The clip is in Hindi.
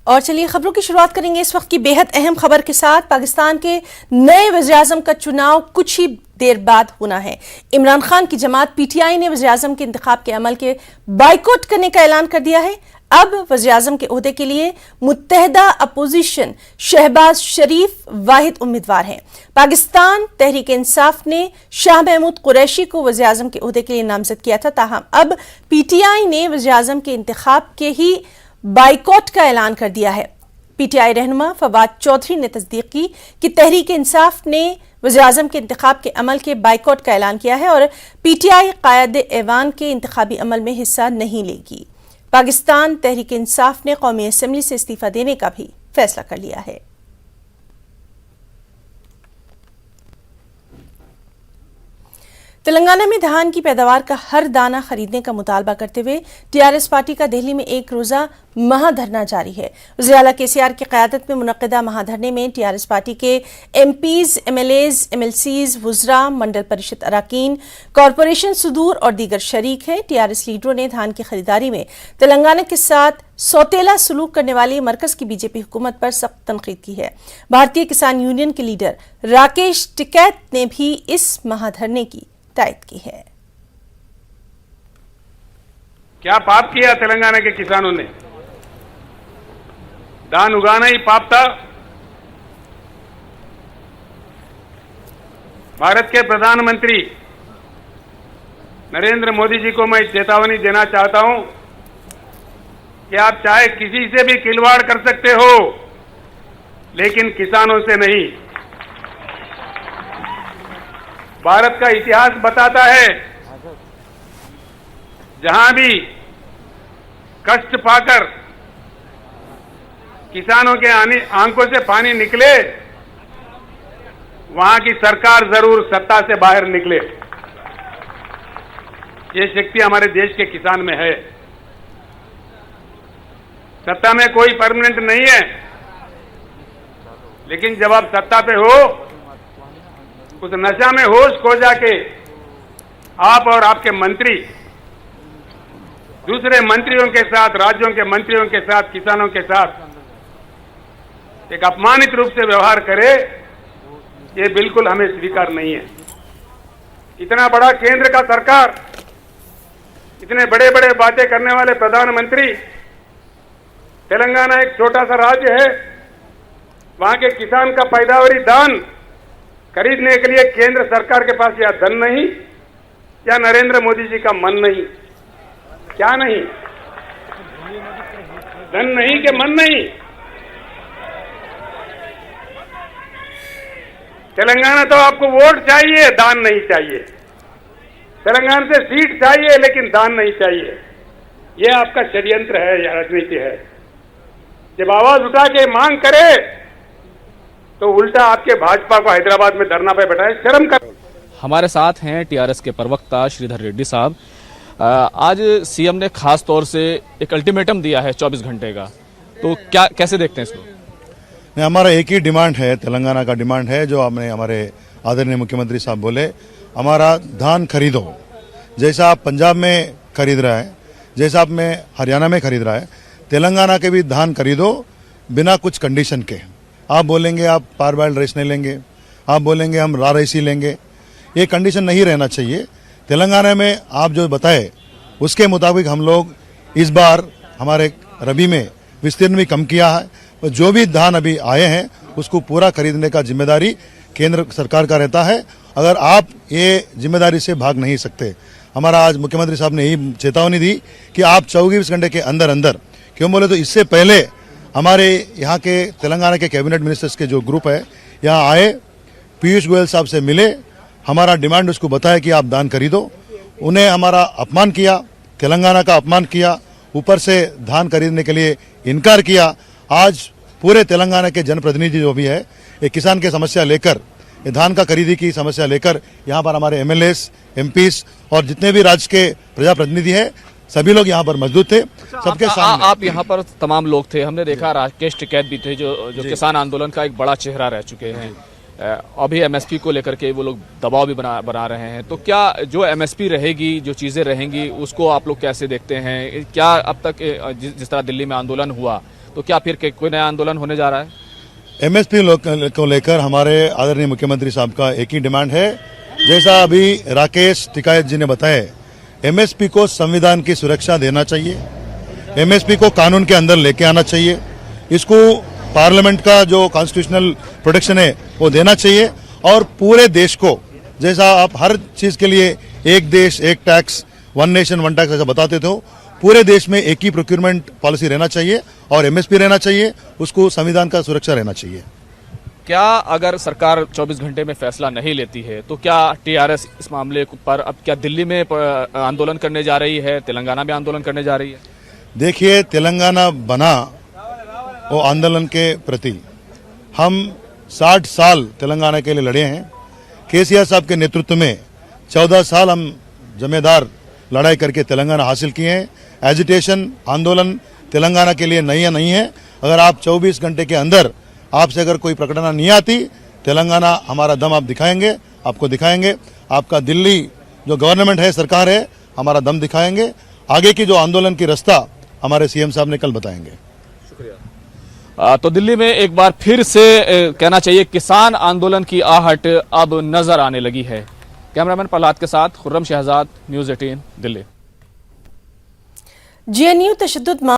और चलिए खबरों की शुरुआत करेंगे इस वक्त की बेहद अहम खबर के साथ। पाकिस्तान के नए वज़ीर-ए-आज़म का चुनाव कुछ ही देर बाद होना है। इमरान खान की जमात पीटीआई ने वज़ीर-ए-आज़म के इंतखाब के अमल के बाइकआउट करने का ऐलान कर दिया है। अब वज़ीर-ए-आज़म के ओहदे के लिए मुत्तहिदा अपोजिशन शहबाज शरीफ वाहिद उम्मीदवार हैं। पाकिस्तान तहरीक इंसाफ ने शाह महमूद कुरैशी को वज़ीर-ए-आज़म के ओहदे के लिए नामजद किया था, ताहम अब पीटीआई ने वज़ीर-ए-आज़म के इंतखाब के ही बाइकआउट का ऐलान कर दिया है। पीटीआई रहनुमा फवाद चौधरी ने तस्दीक की कि तहरीक इंसाफ ने वज़ीर-ए-आज़म के इंतखाब के अमल के बाइकआउट का ऐलान किया है और पीटीआई कायद-ए-ऐवान के इंतखाबी अमल में हिस्सा नहीं लेगी। पाकिस्तान तहरीक इंसाफ ने कौमी असेंबली से इस्तीफा देने का भी फैसला कर लिया है। तेलंगाना में धान की पैदावार का हर दाना खरीदने का मुतालबा करते हुए टीआरएस पार्टी का दिल्ली में एक रोजा महाधरना जारी है। वज़ीर-ए-आला केसीआर की क़यादत में मुनक़्क़िदा महाधरने में टीआरएस पार्टी के एमपीज, एमएलएज, एमएलसीज, वुज़रा, मंडल परिषद अराकीन, कॉरपोरेशन सुदूर और दीगर शरीक हैं। टीआरएस लीडरों ने धान की खरीदारी में तेलंगाना के साथ सौतेला सलूक करने वाली मरकज की बीजेपी हुकूमत पर सख्त तनकीद की है। भारतीय किसान यूनियन के लीडर राकेश टिकैत ने भी इस महाधरने की तायद की है। क्या पाप किया तेलंगाना के किसानों ने? धान उगाना ही पाप था। भारत के प्रधानमंत्री नरेंद्र मोदी जी को मैं चेतावनी देना चाहता हूं कि आप चाहे किसी से भी खिलवाड़ कर सकते हो, लेकिन किसानों से नहीं। भारत का इतिहास बताता है, जहां भी कष्ट पाकर किसानों के आंखों से पानी निकले, वहां की सरकार जरूर सत्ता से बाहर निकले। ये शक्ति हमारे देश के किसान में है। सत्ता में कोई परमानेंट नहीं है, लेकिन जब आप सत्ता पे हो, उस नशा में होश खो जाके आप और आपके मंत्री दूसरे मंत्रियों के साथ, राज्यों के मंत्रियों के साथ, किसानों के साथ एक अपमानित रूप से व्यवहार करे, ये बिल्कुल हमें स्वीकार नहीं है। इतना बड़ा केंद्र का सरकार, इतने बड़े बड़े बातें करने वाले प्रधानमंत्री, तेलंगाना एक छोटा सा राज्य है, वहां के किसान का पैदावारी धान खरीदने के लिए केंद्र सरकार के पास या धन नहीं या नरेंद्र मोदी जी का मन नहीं। क्या नहीं? धन नहीं कि मन नहीं? तेलंगाना तो आपको वोट चाहिए, दान नहीं चाहिए। तेलंगाना से सीट चाहिए, लेकिन दान नहीं चाहिए। यह आपका षड्यंत्र है, यह राजनीति है। जब आवाज उठा के मांग करे तो उल्टा आपके भाजपा को हैदराबाद में धरना पे बैठाए, शर्म कर। हमारे साथ हैं टीआरएस के प्रवक्ता श्रीधर रेड्डी साहब। आज सीएम ने खास तौर से एक अल्टीमेटम दिया है 24 घंटे का, तो क्या कैसे देखते हैं इसको? नहीं, हमारा एक ही डिमांड है, तेलंगाना का डिमांड है, जो आपने हमारे आदरणीय मुख्यमंत्री साहब बोले, हमारा धान खरीदो। जैसा आप पंजाब में खरीद रहा है, जैसा आप में हरियाणा में खरीद रहा है, तेलंगाना के भी धान खरीदो बिना कुछ कंडीशन के। आप बोलेंगे आप पार बाइल्ड राइस नहीं लेंगे, आप बोलेंगे हम रा राइस ही लेंगे, ये कंडीशन नहीं रहना चाहिए। तेलंगाना में आप जो बताए उसके मुताबिक हम लोग इस बार हमारे रबी में विस्तीर्ण भी कम किया है। जो भी धान अभी आए हैं उसको पूरा खरीदने का जिम्मेदारी केंद्र सरकार का रहता है। अगर आप ये जिम्मेदारी से भाग नहीं सकते, हमारा आज मुख्यमंत्री साहब ने यही चेतावनी दी कि आप 24 घंटे के अंदर अंदर, क्यों बोले तो इससे पहले हमारे यहाँ के तेलंगाना के कैबिनेट मिनिस्टर्स के जो ग्रुप है यहाँ आए, पीयूष गोयल साहब से मिले, हमारा डिमांड उसको बताया कि आप दान खरीदो। उन्हें हमारा अपमान किया, तेलंगाना का अपमान किया, ऊपर से धान खरीदने के लिए इनकार किया। आज पूरे तेलंगाना के जनप्रतिनिधि जो भी है, ये किसान की समस्या लेकर, ये धान का खरीदी की समस्या लेकर यहाँ पर हमारे एमएलएस, एमपीस और जितने भी राज्य के प्रजाप्रतिनिधि है, सभी लोग यहाँ पर मौजूद थे। सबके सामने आप यहाँ पर तमाम लोग थे। हमने देखा राकेश टिकैत भी थे, जो किसान आंदोलन का एक बड़ा चेहरा रह चुके हैं। अभी एमएसपी को लेकर के वो लोग दबाव भी बना रहे हैं, तो क्या जो एमएसपी रहेगी, जो चीजें रहेंगी, उसको आप लोग कैसे देखते हैं? क्या अब तक जिस तरह दिल्ली में आंदोलन हुआ, तो क्या फिर कोई नया आंदोलन होने जा रहा है? एमएसपी को लेकर हमारे आदरणीय मुख्यमंत्री साहब का एक ही डिमांड है, जैसा अभी राकेश टिकायत जी ने बताया, एमएसपी को संविधान की सुरक्षा देना चाहिए, एमएसपी को कानून के अंदर लेके आना चाहिए, इसको पार्लियामेंट का जो कॉन्स्टिट्यूशनल प्रोटेक्शन है वो देना चाहिए, और पूरे देश को, जैसा आप हर चीज के लिए एक देश एक tax, one nation one tax ऐसा बताते थे, पूरे देश में एक ही प्रोक्योरमेंट पॉलिसी रहना चाहिए और एमएसपी रहना चाहिए, उसको संविधान का सुरक्षा रहना चाहिए। क्या अगर सरकार 24 घंटे में फैसला नहीं लेती है तो क्या टीआरएस इस मामले पर अब क्या दिल्ली में आंदोलन करने जा रही है, तेलंगाना में आंदोलन करने जा रही है? देखिए, तेलंगाना बना वो आंदोलन के प्रति, हम 60 साल तेलंगाना के लिए लड़े हैं। केसीआर साहब के नेतृत्व में 14 साल हम जमेदार लड़ाई करके तेलंगाना हासिल किए हैं। एजिटेशन आंदोलन तेलंगाना के लिए नहीं है। अगर आप 24 घंटे के अंदर आपसे अगर कोई प्रकटना नहीं आती, तेलंगाना हमारा दम आप दिखाएंगे, आपको दिखाएंगे। आपका दिल्ली जो गवर्नमेंट है, सरकार है, हमारा दम दिखाएंगे। आगे की जो आंदोलन की रास्ता हमारे सीएम साहब ने कल बताएंगे। तो दिल्ली में एक बार फिर से कहना चाहिए किसान आंदोलन की आहट अब नजर आने लगी है। कैमरामैन प्रहलाद के साथ खुर्रम शहजाद, न्यूज़ 18 दिल्ली। जेएनयू तशद्दुद